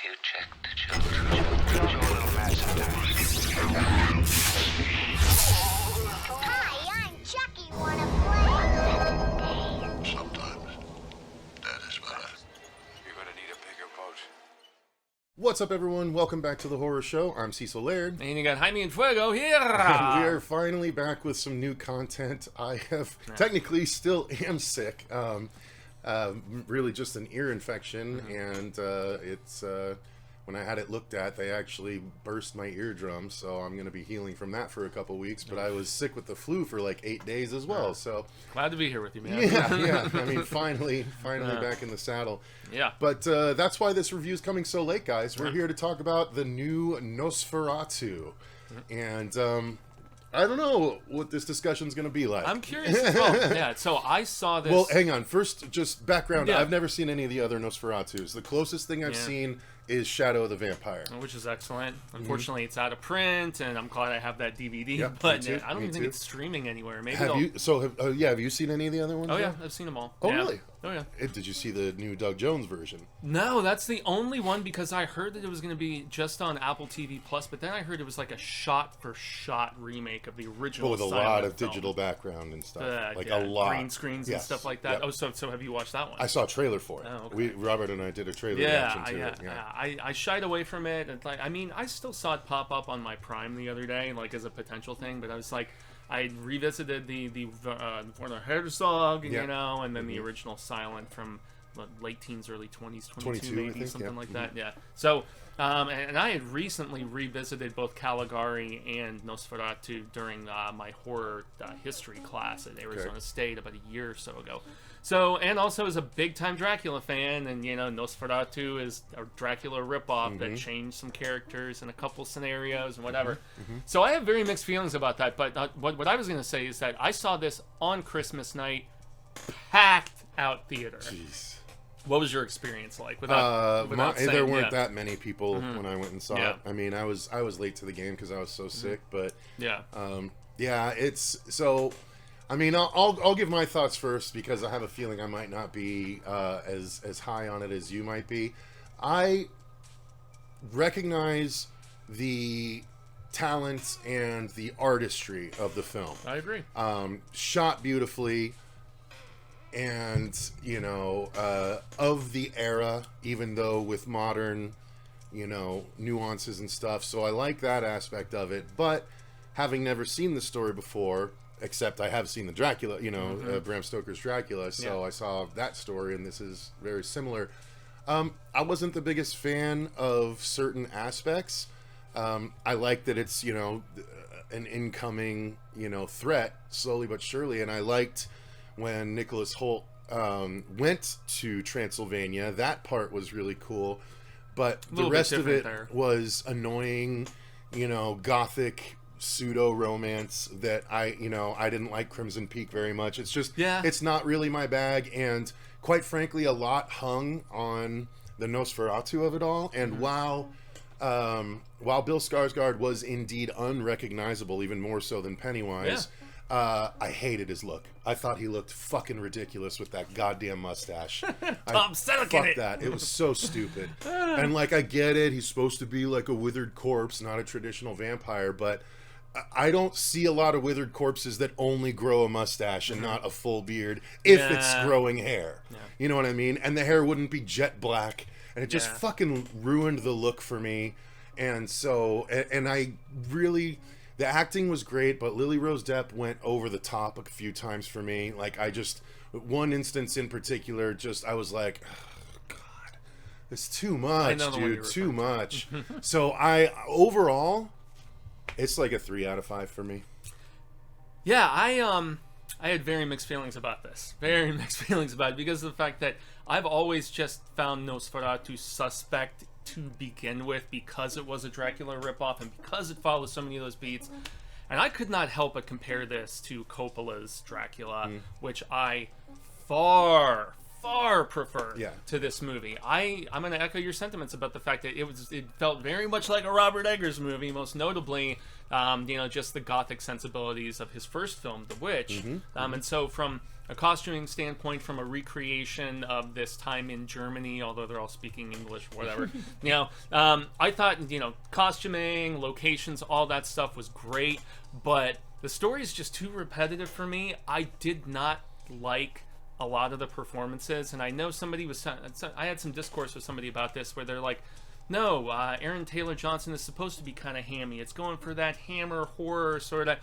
you check the children? Your little master. Hi, I'm Chucky. Wanna play? Sometimes that is better. You're gonna need a bigger boat. What's up, everyone? Welcome back to the Horror Show. I'm Cecil Laird. And you got Jaime and Fuego here. And we are finally back with some new content. I have technically still am sick. Really just an ear infection, and it's when I had it looked at, they actually burst my eardrum, so I'm going to be healing from that for a couple weeks. But I was sick with the flu for like 8 days as well, so Glad to be here with you, man. yeah. I mean, finally back in the saddle. Yeah. But that's why this review is coming so late, guys. We're here to talk about the new Nosferatu, and I don't know what this discussion's going to be like. I'm curious as well. Yeah, so I saw this. Well, hang on. First, just background. Yeah. I've never seen any of the other Nosferatus. The closest thing I've seen is Shadow of the Vampire. Which is excellent. Unfortunately, it's out of print, and I'm glad I have that DVD. Yep, but me too, I don't me even think too. it's streaming anywhere. Maybe Have they'll- you? So, have you seen any of the other ones? Oh yeah, yet? I've seen them all. Oh Yeah. really? Oh yeah. Did you see the new Doug Jones version? No, that's the only one because I heard that it was going to be just on Apple TV Plus, but then I heard it was like a shot-for-shot remake of the original. But with a silent lot of film. digital background and stuff. Like yeah, a lot. green screens and Yes. stuff like that. Yep. Oh, so have you watched that one? I saw a trailer for it. Oh, okay. Robert and I did a trailer reaction to it. I shied away from it. And like, I mean, I still saw it pop up on my Prime the other day, like as a potential thing. But I was like, I revisited the Werner Herzog, Yeah. you know, and then the original Silent from late teens, early 20s, 22 I maybe, think, something yeah. like that. Yeah. So, and I had recently revisited both Caligari and Nosferatu during my horror history class at Arizona State about a year or so ago. So, and also as a big-time Dracula fan, and, you know, Nosferatu is a Dracula ripoff that changed some characters in a couple scenarios and whatever. So I have very mixed feelings about that, but what I was going to say is that I saw this on Christmas night, packed out theater. Jeez. What was your experience like? Without saying, there weren't that many people when I went and saw Yeah. it. I mean, I was late to the game because I was so sick, but Yeah. yeah, it's so. I mean, I'll give my thoughts first because I have a feeling I might not be as high on it as you might be. I recognize the talent and the artistry of the film. I agree. Shot beautifully, and you know, of the era, even though with modern, you know, nuances and stuff. So I like that aspect of it. But having never seen the story before, except I have seen the Dracula, you know, Bram Stoker's Dracula, so I saw that story, and this is very similar. I wasn't the biggest fan of certain aspects. I like that it's, you know, an incoming, you know, threat, slowly but surely, and I liked when Nicholas Hoult went to Transylvania. That part was really cool, but the rest of it was annoying, you know, gothic pseudo romance that I didn't like Crimson Peak very much. It's just, it's not really my bag, and quite frankly, a lot hung on the Nosferatu of it all. And while Bill Skarsgård was indeed unrecognizable, even more so than Pennywise, I hated his look. I thought he looked fucking ridiculous with that goddamn mustache. Tom Selleck in it. That. It was so stupid. And like, I get it. He's supposed to be like a withered corpse, not a traditional vampire, but I don't see a lot of withered corpses that only grow a mustache and not a full beard if it's growing hair. You know what I mean? And the hair wouldn't be jet black. And it just fucking ruined the look for me. And so, and I really, the acting was great, but Lily Rose Depp went over the top a few times for me. Like, I just, one instance in particular, just, I was like, oh, God, it's too much, dude, too much. So overall, it's like a 3 out of 5 for me. Yeah, I had very mixed feelings about this. Very mixed feelings about it because of the fact that I've always just found Nosferatu suspect to begin with because it was a Dracula ripoff and because it follows so many of those beats. And I could not help but compare this to Coppola's Dracula, which I far prefer to this movie. I'm going to echo your sentiments about the fact that it felt very much like a Robert Eggers movie, most notably, you know, just the gothic sensibilities of his first film, The Witch. And so from a costuming standpoint, from a recreation of this time in Germany, although they're all speaking English, whatever. I thought, costuming, locations, all that stuff was great, but the story is just too repetitive for me. I did not like a lot of the performances, and I know I had some discourse with somebody about this, where they're like, no, Aaron Taylor Johnson is supposed to be kind of hammy. It's going for that Hammer horror sort of.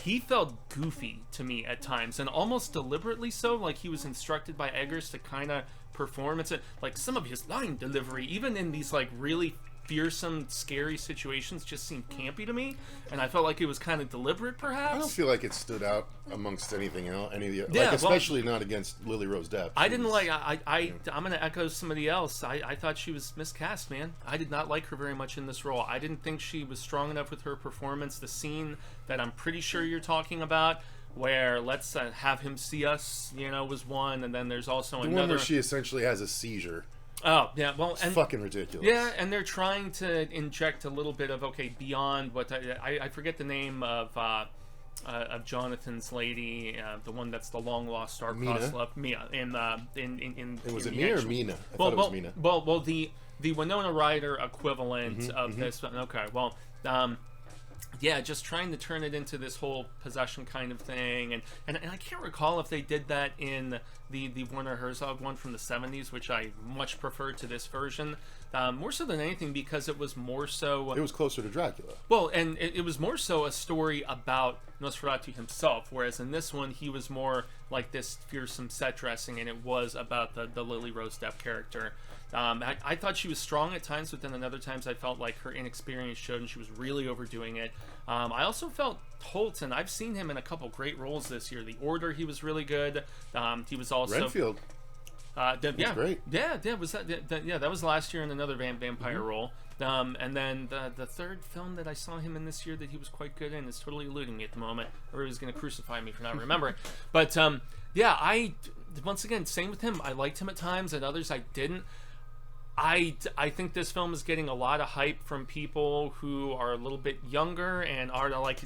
He felt goofy to me at times, and almost deliberately so, like he was instructed by Eggers to kind of perform. It's like some of his line delivery, even in these like really fearsome, scary situations, just seemed campy to me, and I felt like it was kind of deliberate, perhaps. I don't feel like it stood out amongst anything else, especially not against Lily Rose Depp. I didn't like. I'm going to echo somebody else. I thought she was miscast, man. I did not like her very much in this role. I didn't think she was strong enough with her performance. The scene that I'm pretty sure you're talking about, where let's have him see us, was one, and then there's also the another one where she essentially has a seizure. Oh, yeah, well... It's fucking ridiculous. Yeah, and they're trying to inject a little bit of, beyond what... I forget the name of Jonathan's lady, the one that's the long-lost star-crossed love. Mia. Was it Mia or Mina? I thought it was Mina. Well, the Winona Ryder equivalent of this... Okay, well... yeah, just trying to turn it into this whole possession kind of thing, and I can't recall if they did that in the Werner Herzog one from the 70s, which I much prefer to this version, more so than anything because it was more so... It was closer to Dracula. Well, and it was more so a story about Nosferatu himself, whereas in this one he was more like this fearsome set dressing, and it was about the Lily Rose Depp character. I thought she was strong at times, but then at other times I felt like her inexperience showed and she was really overdoing it. I also felt Holt, and I've seen him in a couple great roles this year. The Order, he was really good. He was also... Renfield. Yeah, great. Yeah, was that was last year in another vampire role. And then the third film that I saw him in this year that he was quite good in is totally eluding me at the moment, or he was going to crucify me for not remembering. But once again, same with him. I liked him at times, at others I didn't. I think this film is getting a lot of hype from people who are a little bit younger and are like...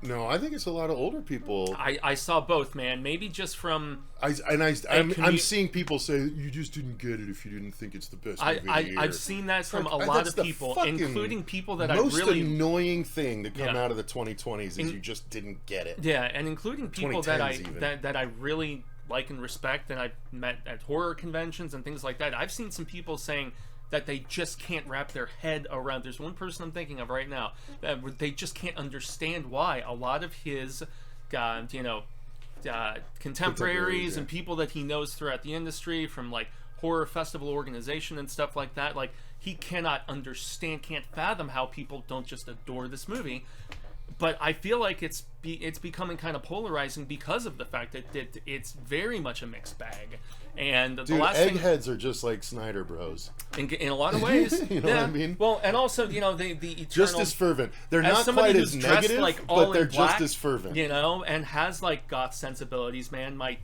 No, I think it's a lot of older people. I saw both, man. Maybe just from... I'm seeing people say, you just didn't get it if you didn't think it's the best movie of the year. I've seen that from a lot of people, including people that I really... most annoying thing to come out of the 2020s is you just didn't get it. Yeah, and including people that I really... like and respect, and I've met at horror conventions and things like that. I've seen some people saying that they just can't wrap their head around. There's one person I'm thinking of right now that they just can't understand why a lot of his contemporaries and people that he knows throughout the industry, from like horror festival organization and stuff like that, like he cannot fathom how people don't just adore this movie. But I feel like it's becoming kind of polarizing because of the fact that it's very much a mixed bag. And the last eggheads are just like Snyder Bros. In a lot of ways. You know what I mean? Well, and also, the eternal... Just as fervent. They're not quite as negative, like, but they're black, just as fervent. And has, like, goth sensibilities, man. Like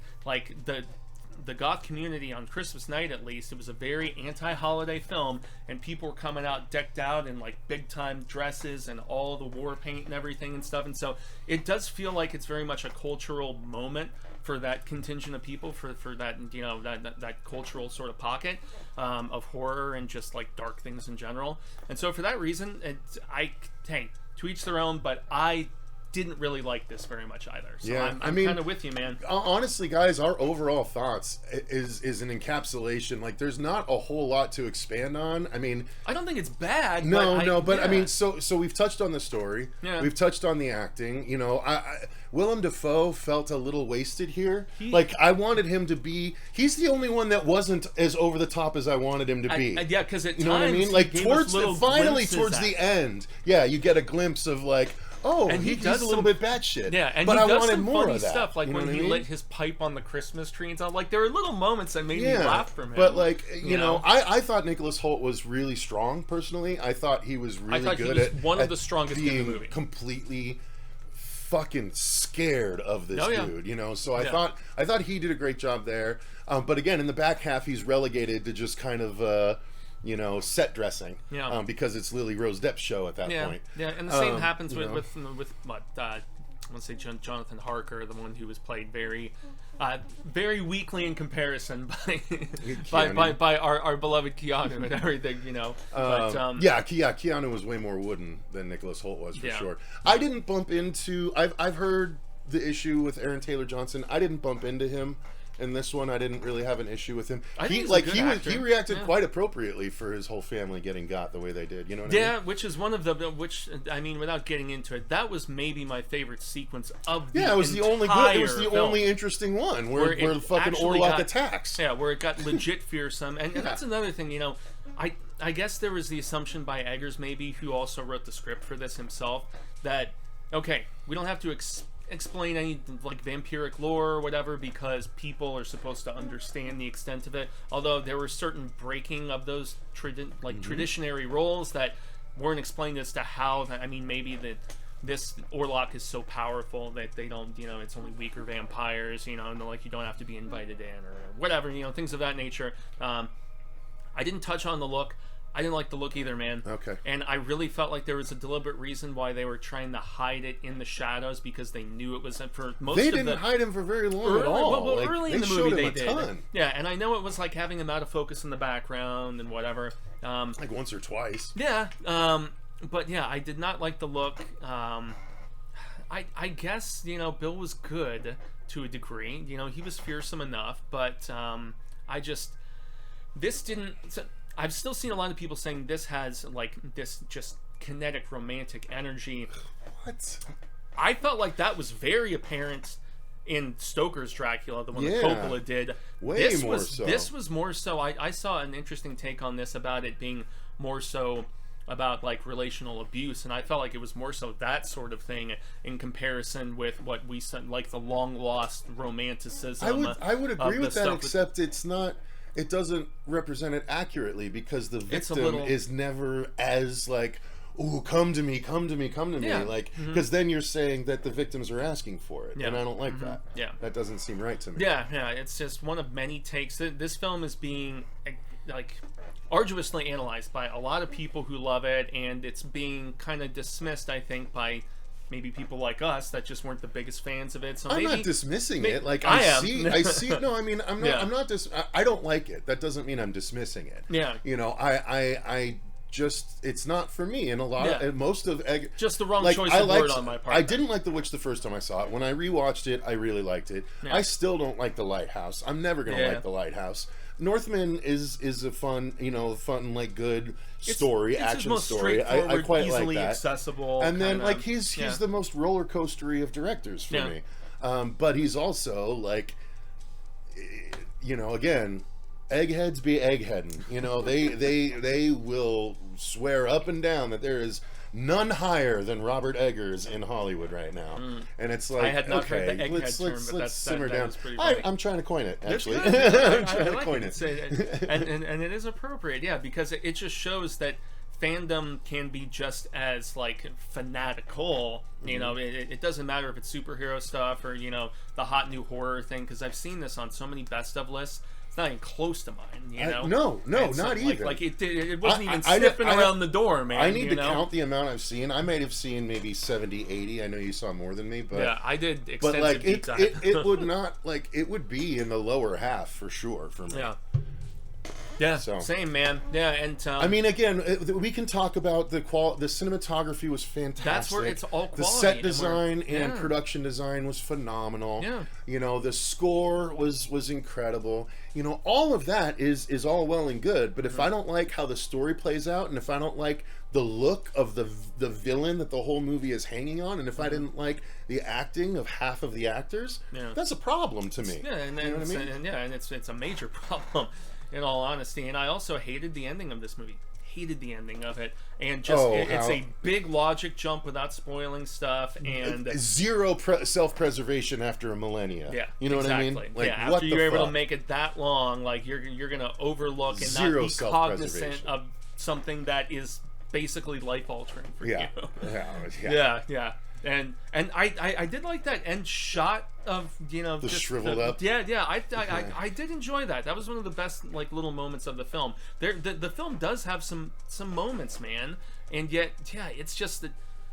the goth community on Christmas night, at least, it was a very anti-holiday film, and people were coming out decked out in like big time dresses and all the war paint and everything and stuff. And so it does feel like it's very much a cultural moment for that contingent of people, for that that cultural sort of pocket of horror and just like dark things in general. And so for that reason, to each their own, but I didn't really like this very much either. So I'm kind of with you, man. Honestly, guys, our overall thoughts is an encapsulation. Like, there's not a whole lot to expand on. I mean, I don't think it's bad. But I mean, so we've touched on the story. Yeah. We've touched on the acting. Willem Dafoe felt a little wasted here. I wanted him to be... He's the only one that wasn't as over the top as I wanted him to be. Because at times... You know what I mean? Like, towards the end, you get a glimpse of like... Oh, and he does a little bit batshit. Yeah, and but he I does wanted some more funny of that. Stuff, like when he lit his pipe on the Christmas tree and stuff. Like, there were little moments that made me laugh from him. But like, you know, I thought Nicholas Hoult was really strong. Personally, I thought he was really good at one of the strongest being in the movie. Completely fucking scared of this dude. You know, so I thought he did a great job there. But again, in the back half, he's relegated to just kind of. Set dressing, because it's Lily Rose Depp's show at that point. Yeah, and the same happens with want to say Jonathan Harker, the one who was played very weakly in comparison by our beloved Keanu and everything, you know. Keanu was way more wooden than Nicholas Hoult was for sure. I didn't bump into. I've heard the issue with Aaron Taylor Johnson. I didn't bump into him. In this one, I didn't really have an issue with him. He reacted quite appropriately for his whole family getting got the way they did. You know what I mean? Yeah, which is one of the without getting into it, that was maybe my favorite sequence of the it was the only good. It was the only interesting one where the fucking Orlok attacks. Yeah, where it got legit fearsome, and that's another thing. You know, I guess there was the assumption by Eggers maybe, who also wrote the script for this himself, that okay, we don't have to explain any like vampiric lore or whatever because people are supposed to understand the extent of it, although there were certain breaking of those traditionary roles that weren't explained as to how maybe that this Orlok is so powerful that they don't, you know, it's only weaker vampires, you know, and like you don't have to be invited in or whatever, you know, things of that nature. I didn't touch on the look. I didn't like the look either, man. Okay. And I really felt like there was a deliberate reason why they were trying to hide it in the shadows, because they knew it was for most They of didn't hide him for very long at all. Well, early in the movie they did. Ton. Yeah, and I know it was like having him out of focus in the background and whatever. Like once or twice. Yeah. But yeah, I did not like the look. I guess, you know, Bill was good to a degree. You know, he was fearsome enough, but this didn't. I've still seen a lot of people saying this has like this just kinetic romantic energy. What? I felt like that was very apparent in Stoker's Dracula, the one that Coppola did. This was more so. I saw an interesting take on this about it being more so about like relational abuse, and I felt like it was more so that sort of thing in comparison with what we said, like the long lost romanticism. I would agree with that, except it's not. It doesn't represent it accurately because the victim is never as like, "Ooh, come to me," like, because then you're saying that the victims are asking for it, and I don't like that. Yeah, that doesn't seem right to me. Yeah, it's just one of many takes. This film is being like arduously analyzed by a lot of people who love it, and it's being kind of dismissed, I think, by maybe people like us that just weren't the biggest fans of it. So I'm not dismissing it. Like I see. No, I mean, I'm not. I'm not. I don't like it. That doesn't mean I'm dismissing it. Yeah. You know, I just it's not for me. And a lot of most of just the wrong choice of word on my part. I didn't like The Witch the first time I saw it. When I rewatched it, I really liked it. Yeah. I still don't like The Lighthouse. I'm never gonna like The Lighthouse. Northman is a fun, like good story, action story. I quite easily like that. Accessible, and then like he's the most roller coastery of directors for me. But he's also like, again, eggheads be eggheading. They will swear up and down that there is none higher than Robert Eggers in Hollywood right now, and it's like, I had not heard the egghead term, but let's simmer down. That I'm trying to coin it, actually. I'm trying to coin it, and it is appropriate, because it just shows that fandom can be just as like fanatical. It doesn't matter if it's superhero stuff or the hot new horror thing, because I've seen this on so many best of lists. It's not even close to mine, No, not even. Like it wasn't even sniffing around the door, man. I need to count the amount I've seen. I might have seen maybe 70, 80. I know you saw more than me, but yeah, I did extensive but like deep dive. it would not it would be in the lower half for sure for me. Yeah, same, man. Yeah, and I mean, again, we can talk about the cinematography was fantastic. That's where it's all quality. The set design and production design was phenomenal. Yeah. The score was incredible. All of that is all well and good, but if I don't like how the story plays out, and if I don't like the look of the villain that the whole movie is hanging on, and if I didn't like the acting of half of the actors, that's a problem to me. Yeah, and you know what I mean? And it's a major problem. In all honesty, and I also hated the ending of this movie. Hated the ending of it, and just it's a big logic jump without spoiling stuff, and zero self-preservation after a millennia. Yeah, you know exactly. what I mean? Like, after you're able to make it that long, like you're gonna overlook and not be cognizant of something that is basically life-altering for you. Yeah. And I did like that end shot of the just shriveled up. I did enjoy that. That was one of the best like little moments of the film. The film does have some moments, man, and yet it's just that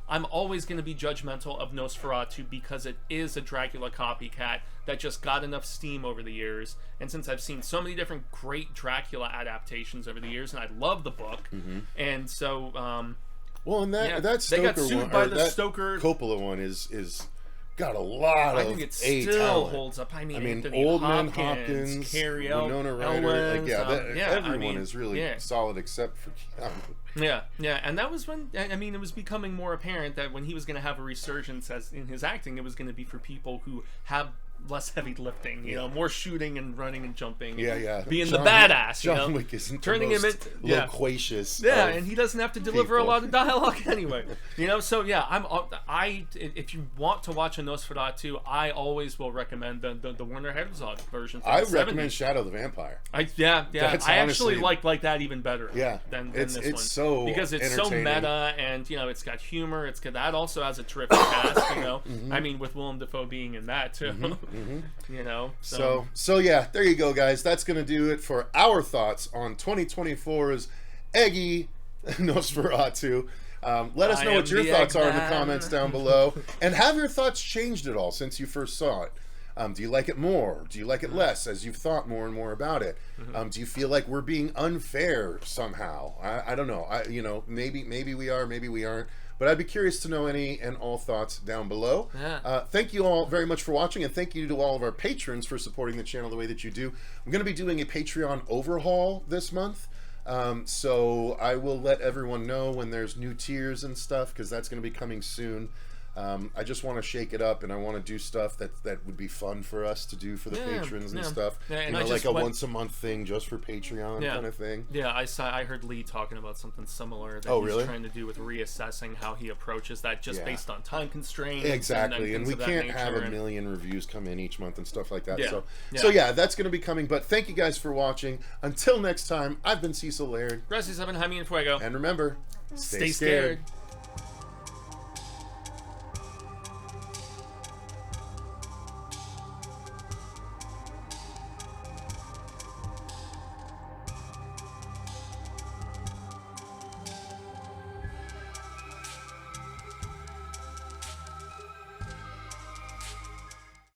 I'm always going to be judgmental of Nosferatu because it is a Dracula copycat that just got enough steam over the years. And since I've seen so many different great Dracula adaptations over the years, and I love the book, and so well, and that they Stoker got sued one, by or the that Stoker. Coppola one is got a lot I of think it A still talent. holds up. I mean Anthony Oldman, Hopkins, Carrie Winona Ryder, Owens, everyone is really solid except for Keanu. Yeah, and that was when, I mean, it was becoming more apparent that when he was going to have a resurgence as in his acting, it was going to be for people who have less heavy lifting, you know, more shooting and running and jumping, being the badass. John Wick isn't turning the him most into loquacious. and he doesn't have to deliver a people. lot of dialogue anyway, you know. So yeah, if you want to watch a Nosferatu, I always will recommend the Werner Herzog version. From I the recommend 70s. Shadow the Vampire. That's I actually like that even better. Than it's this one. So because it's so entertaining. meta, and you know, it's got humor. It's got that also has a terrific cast. You know, I mean, with Willem Dafoe being in that too. You know, so yeah, there you go, guys. That's gonna do it for our thoughts on 2024's Eggy Nosferatu. Let us know what your thoughts are in the comments down below, and have your thoughts changed at all since you first saw it? Do you like it more? Do you like it less as you've thought more and more about it? Do you feel like we're being unfair somehow? I don't know. Maybe we are, maybe we aren't. But I'd be curious to know any and all thoughts down below. Thank you all very much for watching, and thank you to all of our patrons for supporting the channel the way that you do. I'm going to be doing a Patreon overhaul this month. So I will let everyone know when there's new tiers and stuff, because that's going to be coming soon. I just want to shake it up, and I want to do stuff that would be fun for us to do for the patrons and stuff. And like a once a month thing just for Patreon kind of thing. I heard Lee talking about something similar that he's trying to do with reassessing how he approaches that just based on time constraints. Exactly, and we can't have a million reviews come in each month and stuff like that. So yeah, that's going to be coming. But thank you guys for watching. Until next time, I've been Cecil Laird. Gracias, Jaime and Fuego. And remember, stay scared.